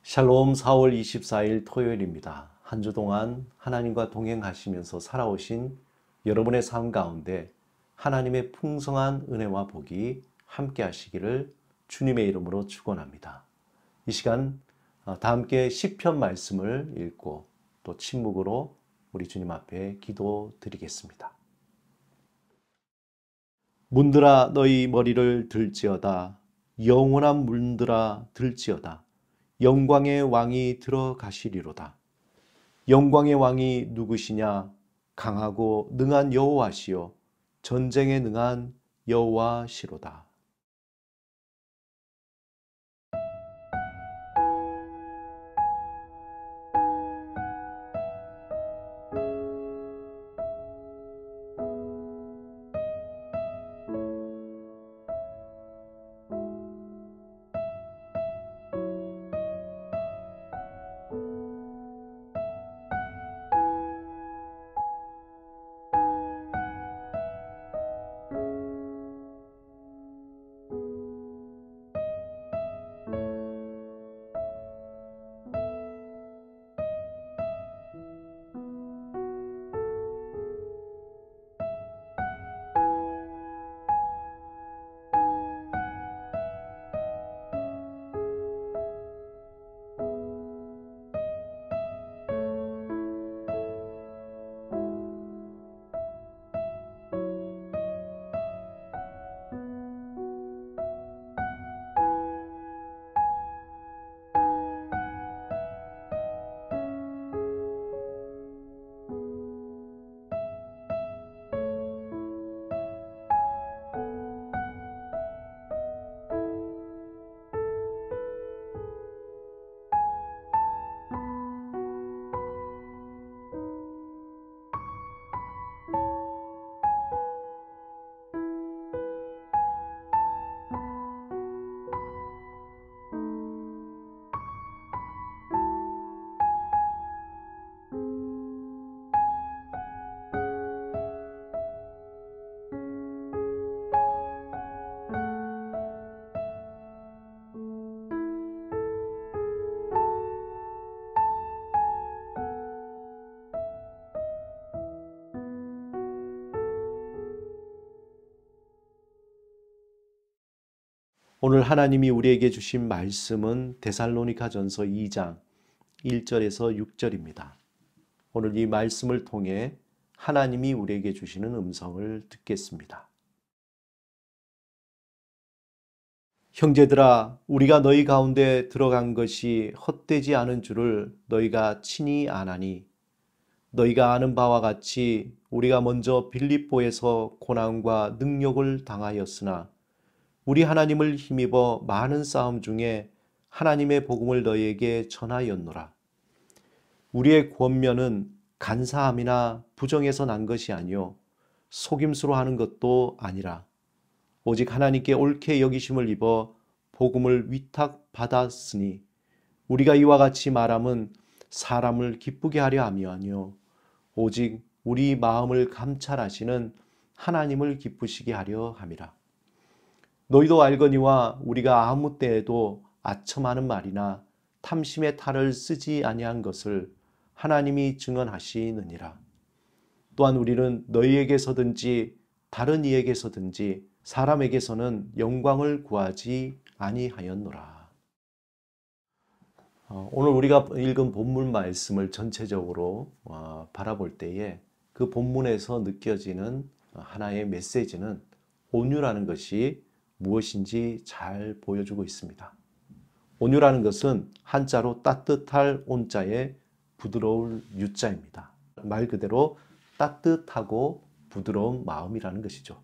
샬롬 4월 24일 토요일입니다. 한 주 동안 하나님과 동행하시면서 살아오신 여러분의 삶 가운데 하나님의 풍성한 은혜와 복이 함께 하시기를 주님의 이름으로 축원합니다. 이 시간 다 함께 시편 말씀을 읽고 또 침묵으로 우리 주님 앞에 기도드리겠습니다. 문들아 너희 머리를 들지어다. 영원한 문들아 들지어다. 영광의 왕이 들어가시리로다. 영광의 왕이 누구시냐? 강하고 능한 여호와시요 전쟁에 능한 여호와시로다. 오늘 하나님이 우리에게 주신 말씀은 데살로니가전서 2장 1절에서 6절입니다. 오늘 이 말씀을 통해 하나님이 우리에게 주시는 음성을 듣겠습니다. 형제들아, 우리가 너희 가운데 들어간 것이 헛되지 않은 줄을 너희가 친히 아나니, 너희가 아는 바와 같이 우리가 먼저 빌립보에서 고난과 능욕을 당하였으나 우리 하나님을 힘입어 많은 싸움 중에 하나님의 복음을 너희에게 전하였노라. 우리의 권면은 간사함이나 부정에서 난 것이 아니요 속임수로 하는 것도 아니라 오직 하나님께 옳게 여기심을 입어 복음을 위탁받았으니 우리가 이와 같이 말함은 사람을 기쁘게 하려 함이 아니요 오직 우리 마음을 감찰하시는 하나님을 기쁘시게 하려 함이라. 너희도 알거니와 우리가 아무 때에도 아첨하는 말이나 탐심의 탈을 쓰지 아니한 것을 하나님이 증언하시느니라. 또한 우리는 너희에게서든지 다른 이에게서든지 사람에게서는 영광을 구하지 아니하였노라. 오늘 우리가 읽은 본문 말씀을 전체적으로 바라볼 때에 그 본문에서 느껴지는 하나의 메시지는 온유라는 것이 무엇인지 잘 보여주고 있습니다. 온유라는 것은 한자로 따뜻할 온자에 부드러울 유자입니다. 말 그대로 따뜻하고 부드러운 마음이라는 것이죠.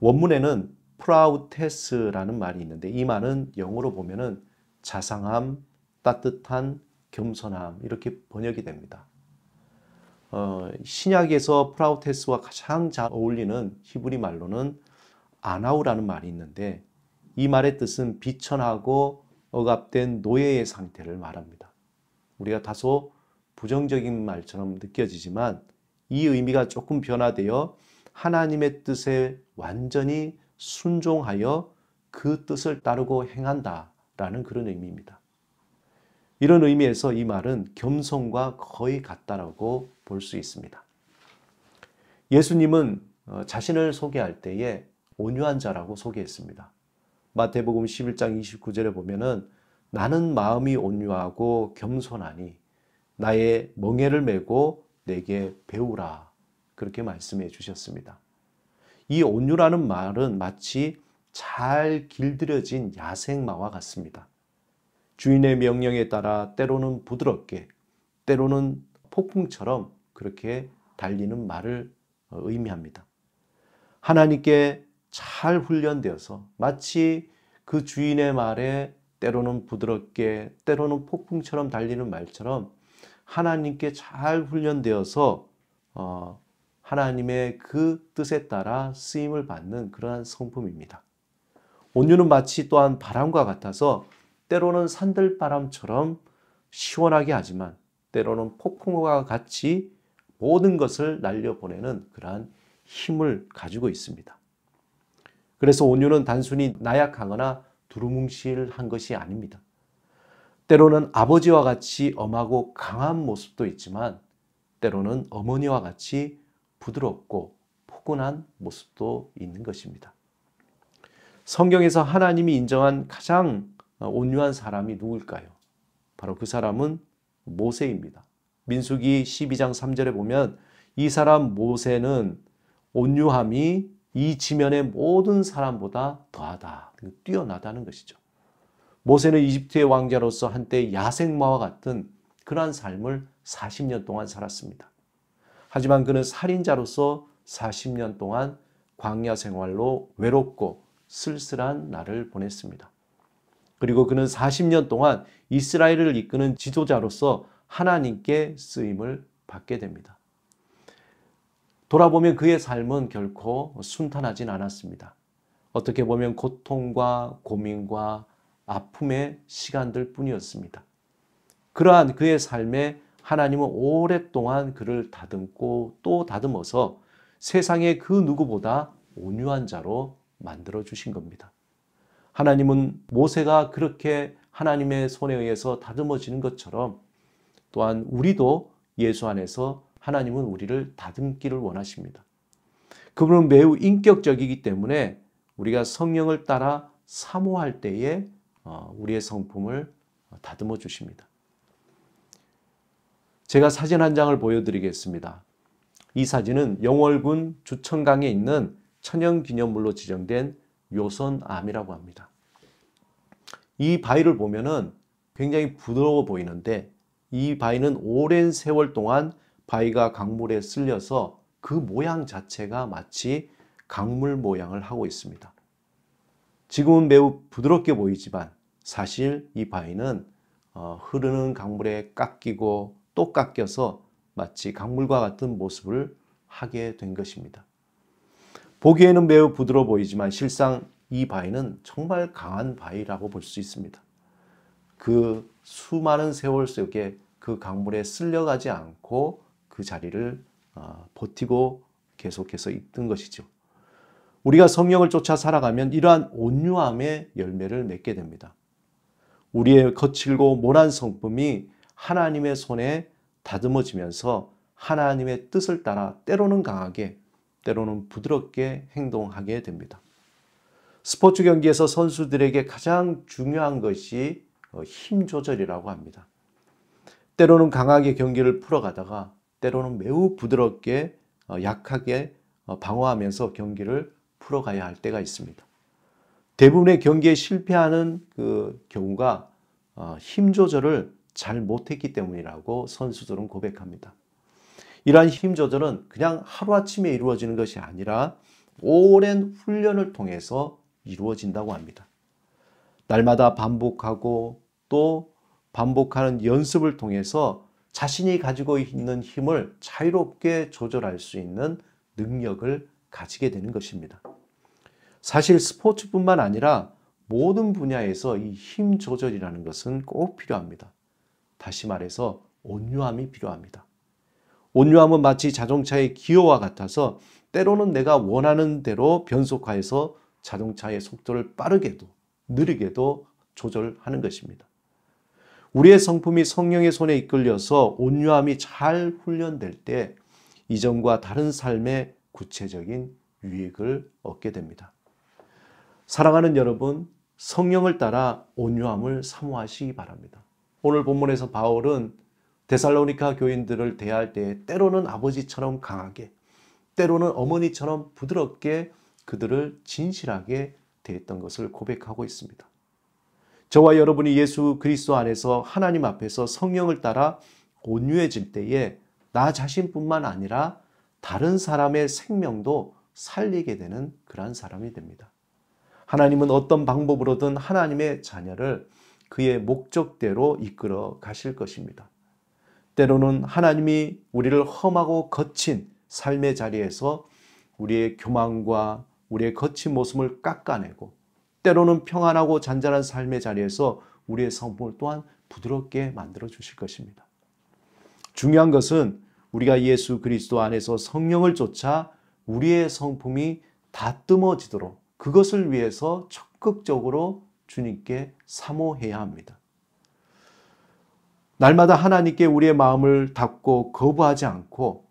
원문에는 프라우테스라는 말이 있는데 이 말은 영어로 보면은 자상함, 따뜻한, 겸손함 이렇게 번역이 됩니다. 신약에서 프라우테스와 가장 잘 어울리는 히브리 말로는 아나우라는 말이 있는데 이 말의 뜻은 비천하고 억압된 노예의 상태를 말합니다. 우리가 다소 부정적인 말처럼 느껴지지만 이 의미가 조금 변화되어 하나님의 뜻에 완전히 순종하여 그 뜻을 따르고 행한다라는 그런 의미입니다. 이런 의미에서 이 말은 겸손과 거의 같다라고 볼 수 있습니다. 예수님은 자신을 소개할 때에 온유한 자라고 소개했습니다. 마태복음 11장 29절에 보면은 나는 마음이 온유하고 겸손하니 나의 멍에를 메고 내게 배우라. 그렇게 말씀해 주셨습니다. 이 온유라는 말은 마치 잘 길들여진 야생마와 같습니다. 주인의 명령에 따라 때로는 부드럽게, 때로는 폭풍처럼 그렇게 달리는 말을 의미합니다. 하나님께 잘 훈련되어서 마치 그 주인의 말에 때로는 부드럽게, 때로는 폭풍처럼 달리는 말처럼 하나님께 잘 훈련되어서 하나님의 그 뜻에 따라 쓰임을 받는 그러한 성품입니다. 온유는 마치 또한 바람과 같아서 때로는 산들바람처럼 시원하게 하지만 때로는 폭풍과 같이 모든 것을 날려보내는 그러한 힘을 가지고 있습니다. 그래서 온유는 단순히 나약하거나 두루뭉실한 것이 아닙니다. 때로는 아버지와 같이 엄하고 강한 모습도 있지만 때로는 어머니와 같이 부드럽고 포근한 모습도 있는 것입니다. 성경에서 하나님이 인정한 가장 온유한 사람이 누굴까요? 바로 그 사람은 모세입니다. 민수기 12장 3절에 보면 이 사람 모세는 온유함이 이 지면의 모든 사람보다 더하다, 뛰어나다는 것이죠. 모세는 이집트의 왕자로서 한때 야생마와 같은 그러한 삶을 40년 동안 살았습니다. 하지만 그는 살인자로서 40년 동안 광야 생활로 외롭고 쓸쓸한 날을 보냈습니다. 그리고 그는 40년 동안 이스라엘을 이끄는 지도자로서 하나님께 쓰임을 받게 됩니다. 돌아보면 그의 삶은 결코 순탄하진 않았습니다. 어떻게 보면 고통과 고민과 아픔의 시간들 뿐이었습니다. 그러한 그의 삶에 하나님은 오랫동안 그를 다듬고 또 다듬어서 세상의 그 누구보다 온유한 자로 만들어 주신 겁니다. 하나님은 모세가 그렇게 하나님의 손에 의해서 다듬어지는 것처럼 또한 우리도 예수 안에서 하나님은 우리를 다듬기를 원하십니다. 그분은 매우 인격적이기 때문에 우리가 성령을 따라 사모할 때에 우리의 성품을 다듬어 주십니다. 제가 사진 한 장을 보여드리겠습니다. 이 사진은 영월군 주천강에 있는 천연기념물로 지정된 요선암이라고 합니다. 이 바위를 보면은 굉장히 부드러워 보이는데 이 바위는 오랜 세월 동안 바위가 강물에 쓸려서 그 모양 자체가 마치 강물 모양을 하고 있습니다. 지금은 매우 부드럽게 보이지만 사실 이 바위는 흐르는 강물에 깎이고 또 깎여서 마치 강물과 같은 모습을 하게 된 것입니다. 보기에는 매우 부드러워 보이지만 실상 이 바위는 정말 강한 바위라고 볼 수 있습니다. 그 수많은 세월 속에 그 강물에 쓸려가지 않고 그 자리를 버티고 계속해서 있던 것이죠. 우리가 성령을 쫓아 살아가면 이러한 온유함의 열매를 맺게 됩니다. 우리의 거칠고 모난 성품이 하나님의 손에 다듬어지면서 하나님의 뜻을 따라 때로는 강하게, 때로는 부드럽게 행동하게 됩니다. 스포츠 경기에서 선수들에게 가장 중요한 것이 힘 조절이라고 합니다. 때로는 강하게 경기를 풀어가다가 때로는 매우 부드럽게 약하게 방어하면서 경기를 풀어가야 할 때가 있습니다. 대부분의 경기에 실패하는 그 경우가 힘 조절을 잘 못했기 때문이라고 선수들은 고백합니다. 이러한 힘 조절은 그냥 하루아침에 이루어지는 것이 아니라 오랜 훈련을 통해서 이루어진다고 합니다. 날마다 반복하고 또 반복하는 연습을 통해서 자신이 가지고 있는 힘을 자유롭게 조절할 수 있는 능력을 가지게 되는 것입니다. 사실 스포츠뿐만 아니라 모든 분야에서 이 힘 조절이라는 것은 꼭 필요합니다. 다시 말해서 온유함이 필요합니다. 온유함은 마치 자동차의 기어와 같아서 때로는 내가 원하는 대로 변속하여서 자동차의 속도를 빠르게도 느리게도 조절하는 것입니다. 우리의 성품이 성령의 손에 이끌려서 온유함이 잘 훈련될 때 이전과 다른 삶의 구체적인 유익을 얻게 됩니다. 사랑하는 여러분, 성령을 따라 온유함을 사모하시기 바랍니다. 오늘 본문에서 바울은 데살로니가 교인들을 대할 때 때로는 아버지처럼 강하게, 때로는 어머니처럼 부드럽게 그들을 진실하게 대했던 것을 고백하고 있습니다. 저와 여러분이 예수 그리스도 안에서 하나님 앞에서 성령을 따라 온유해질 때에 나 자신뿐만 아니라 다른 사람의 생명도 살리게 되는 그러한 사람이 됩니다. 하나님은 어떤 방법으로든 하나님의 자녀를 그의 목적대로 이끌어 가실 것입니다. 때로는 하나님이 우리를 험하고 거친 삶의 자리에서 우리의 교만과 우리의 거친 모습을 깎아내고 때로는 평안하고 잔잔한 삶의 자리에서 우리의 성품을 또한 부드럽게 만들어 주실 것입니다. 중요한 것은 우리가 예수 그리스도 안에서 성령을 쫓아 우리의 성품이 다듬어지도록 그것을 위해서 적극적으로 주님께 사모해야 합니다. 날마다 하나님께 우리의 마음을 닫고 거부하지 않고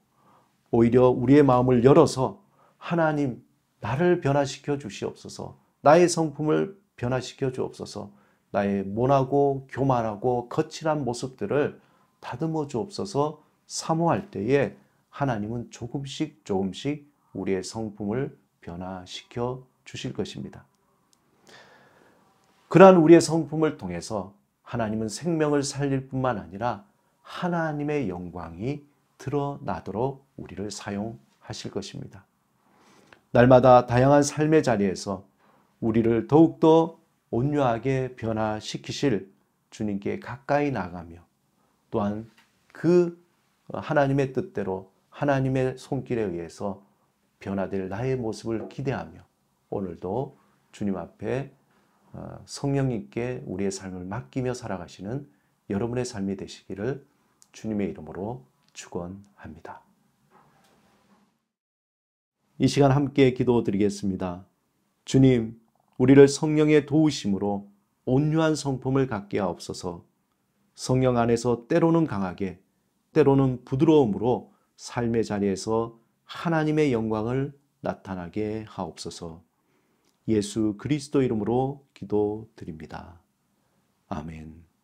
오히려 우리의 마음을 열어서 하나님 나를 변화시켜 주시옵소서, 나의 성품을 변화시켜 주옵소서, 나의 모나고 교만하고 거칠한 모습들을 다듬어 주옵소서 사모할 때에 하나님은 조금씩 우리의 성품을 변화시켜 주실 것입니다. 그러한 우리의 성품을 통해서 하나님은 생명을 살릴 뿐만 아니라 하나님의 영광이 드러나도록 우리를 사용하실 것입니다. 날마다 다양한 삶의 자리에서 우리를 더욱더 온유하게 변화시키실 주님께 가까이 나가며 또한 그 하나님의 뜻대로 하나님의 손길에 의해서 변화될 나의 모습을 기대하며 오늘도 주님 앞에 성령님께 우리의 삶을 맡기며 살아가시는 여러분의 삶이 되시기를 주님의 이름으로 축원합니다. 이 시간 함께 기도드리겠습니다. 주님, 우리를 성령의 도우심으로 온유한 성품을 갖게 하옵소서. 성령 안에서 때로는 강하게, 때로는 부드러움으로 삶의 자리에서 하나님의 영광을 나타나게 하옵소서. 예수 그리스도 이름으로 기도드립니다. 아멘.